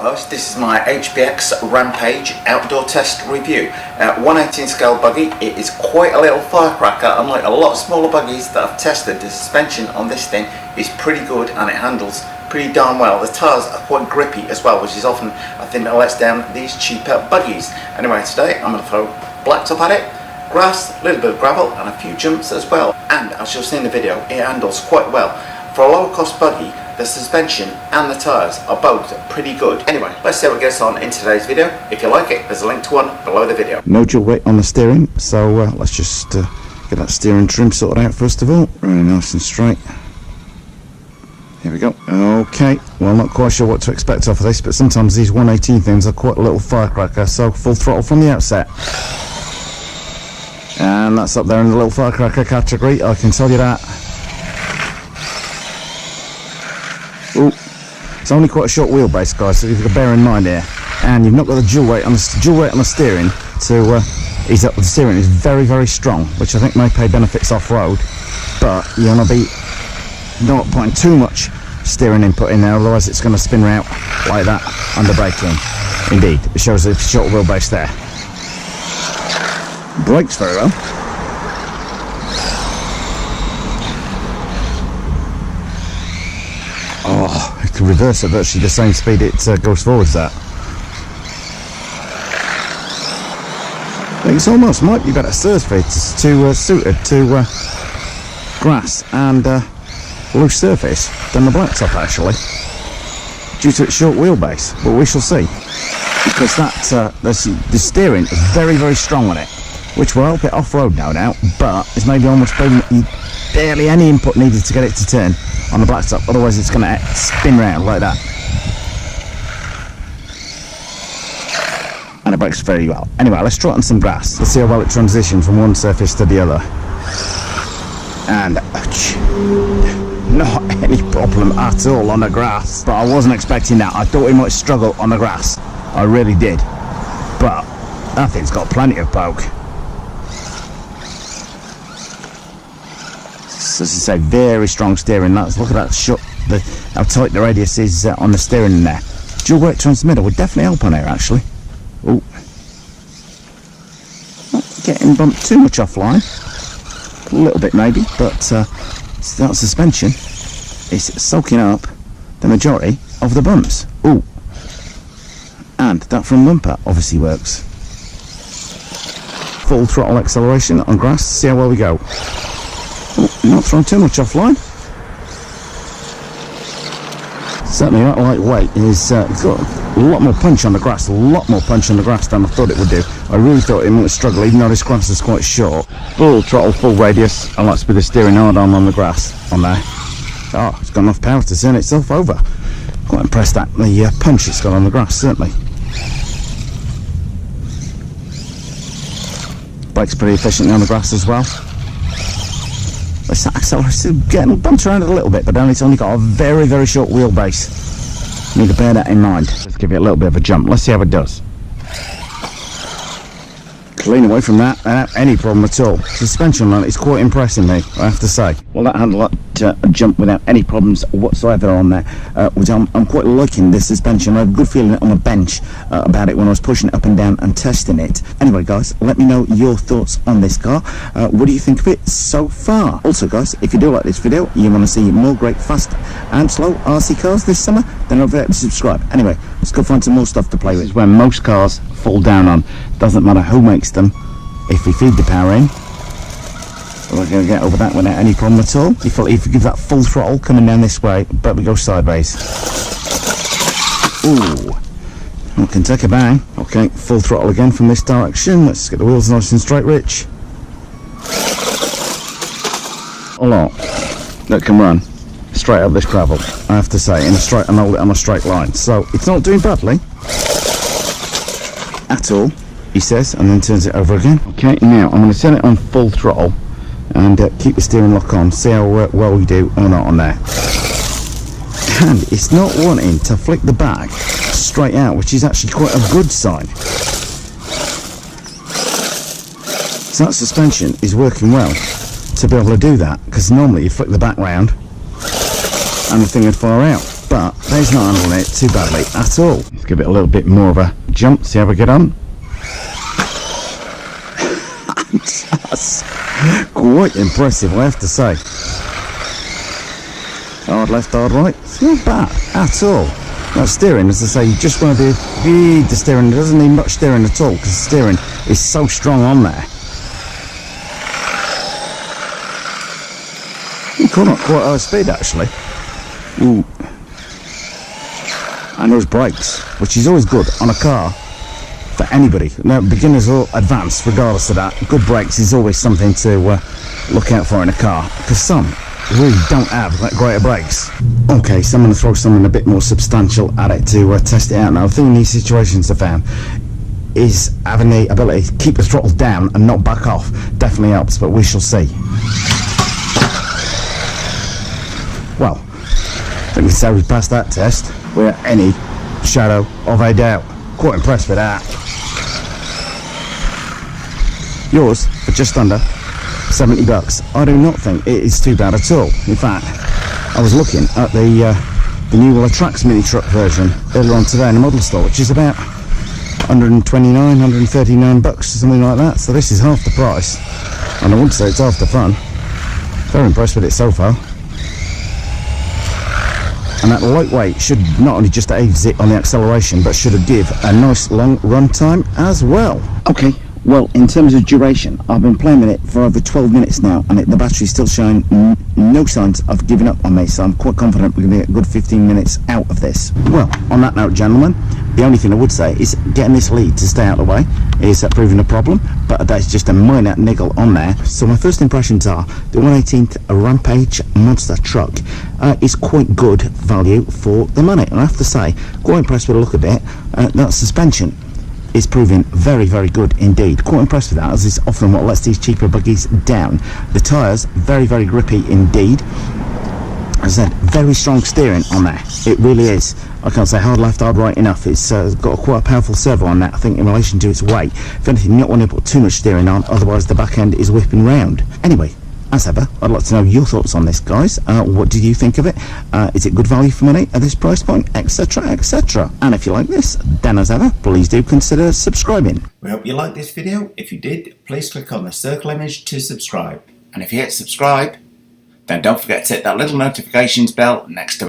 guys, this is my HBX Rampage outdoor test review. 1/18 scale buggy. It is quite a little firecracker. Unlike a lot of smaller buggies that I've tested, the suspension on this thing is pretty good and it handles pretty darn well. The tyres are quite grippy as well, which is often a thing that lets down these cheaper buggies. Anyway, today I'm going to throw blacktop at it, grass, a little bit of gravel and a few jumps as well. And as you'll see in the video, it handles quite well. For a lower cost buggy, the suspension and the tyres are both pretty good. Anyway, let's see what gets on in today's video. If you like it, there's a link to one below the video. No dual weight on the steering, so let's just get that steering trim sorted out first of all. Really nice and straight. Here we go. Okay, well, not quite sure what to expect off of this, but sometimes these 118 things are quite a little firecracker, so full throttle from the outset. And that's up there in the little firecracker category, I can tell you that. Ooh, it's only quite a short wheelbase, guys, so you've got to bear in mind here. And you've not got the dual weight on the steering to ease up. The steering is very, very strong, which I think may pay benefits off-road, but you want to be not putting too much steering input in there, otherwise it's going to spin round like that under braking. Indeed, it shows a short wheelbase there. Brakes very well. Oh, it can reverse at virtually the same speed it goes forwards at. I think it's almost might be better surface suited to grass and loose surface than the blacktop actually, due to its short wheelbase, but we shall see, because that the steering is very, very strong on it, which will help it off-road no doubt, but it's maybe almost barely any input needed to get it to turn on the blacktop, otherwise it's going to spin round like that. And it brakes very well. Anyway, let's trot on some grass. Let's see how well it transitions from one surface to the other. And not any problem at all on the grass, but I wasn't expecting that. I thought we might struggle on the grass, I really did, but that thing's got plenty of poke. So, as I say, very strong steering. Look at that how tight the radius is on the steering in there. Dual weight transmitter would definitely help on here actually. Oh, not getting bumped too much offline, a little bit maybe, but that suspension is soaking up the majority of the bumps. Ooh, and that front bumper obviously works. Full throttle acceleration on grass, see how well we go. Oh, not throwing too much offline. Certainly that lightweight is it's got a lot more punch on the grass, than I thought it would do. I really thought it might struggle, even though this grass is quite short. Full throttle, full radius, and that's with the steering hard on the grass on there. Oh, it's got enough power to turn itself over. Quite impressed at the punch it's got on the grass, certainly. Brakes pretty efficiently on the grass as well. It's getting bumped around a little bit, but it's only got a very, very short wheelbase. Need to bear that in mind. Let's give it a little bit of a jump. Let's see how it does. Clean away from that without any problem at all. Suspension on it is quite impressing me, I have to say. Well, that handled a jump without any problems whatsoever on there, which I'm quite liking this suspension. I have a good feeling on the bench about it when I was pushing it up and down and testing it. Anyway guys, let me know your thoughts on this car. What do you think of it so far? Also guys, if you do like this video, you want to see more great fast and slow RC cars this summer, then don't forget to subscribe. Anyway, let's go find some more stuff to play with. This is where most cars fall down on. Doesn't matter who makes them, if we feed the power in, we're going to get over that without any problem at all. If you give that full throttle coming down this way, but we go sideways. Ooh, we can take a bang. Okay, full throttle again from this direction. Let's get the wheels nice and straight, Rich. A lot that can run straight up this gravel, I have to say, and hold it on a straight line. So it's not doing badly at all, he says, and then turns it over again. Okay, now I'm going to set it on full throttle and keep the steering lock on, see how well we do or not on there. And it's not wanting to flick the bag straight out, which is actually quite a good sign. So that suspension is working well to be able to do that, because normally you flick the back round and the thing would fire out. but there's not handling it too badly at all. Let's give it a little bit more of a jump, see how we get on. That's quite impressive, I have to say. Hard left, hard right, it's not bad at all. Now steering, as I say, you just want to be the steering. It doesn't need much steering at all, because the steering is so strong on there. You caught up quite high speed actually. Ooh. And those brakes, which is always good on a car for anybody. Now, beginners or advanced, regardless of that, good brakes is always something to look out for in a car, because some really don't have that great brakes. Okay, so I'm going to throw something a bit more substantial at it to test it out. Now, the thing in these situations I found is having the ability to keep the throttle down and not back off definitely helps, but we shall see. Well, I think we can say we passed that test without any shadow of a doubt. Quite impressed with that. Yours for just under $70. I do not think it is too bad at all. In fact, I was looking at the new Trax mini truck version earlier on today in the model store, which is about 129, 139 bucks, something like that. So this is half the price, and I wouldn't say it's half the fun. Very impressed with it so far. And that lightweight should not only just aid it on the acceleration, but should give a nice long run time as well. Okay, well, in terms of duration, I've been playing with it for over 12 minutes now, and the battery's still showing no signs of giving up on me, so I'm quite confident we're going to get a good 15 minutes out of this. Well, on that note, gentlemen, the only thing I would say is getting this lead to stay out of the way is proving a problem, but that's just a minor niggle on there. So my first impressions are the 118th Rampage monster truck is quite good value for the money, and I have to say, quite impressed with the look of it. That suspension is proving very, very good indeed. Quite impressed with that, as is often what lets these cheaper buggies down. The tyres, very, very grippy indeed. As I said, very strong steering on there. It really is. I can't say hard left, hard right enough. It's got quite a powerful servo on that, I think, in relation to its weight. If anything, you don't want to put too much steering on, otherwise the back end is whipping round. Anyway, as ever, I'd like to know your thoughts on this, guys. What did you think of it? Is it good value for money at this price point, etc, etc? And if you like this, then as ever, please do consider subscribing. We hope you liked this video. If you did, please click on the circle image to subscribe. And if you hit subscribe, then don't forget to hit that little notifications bell next to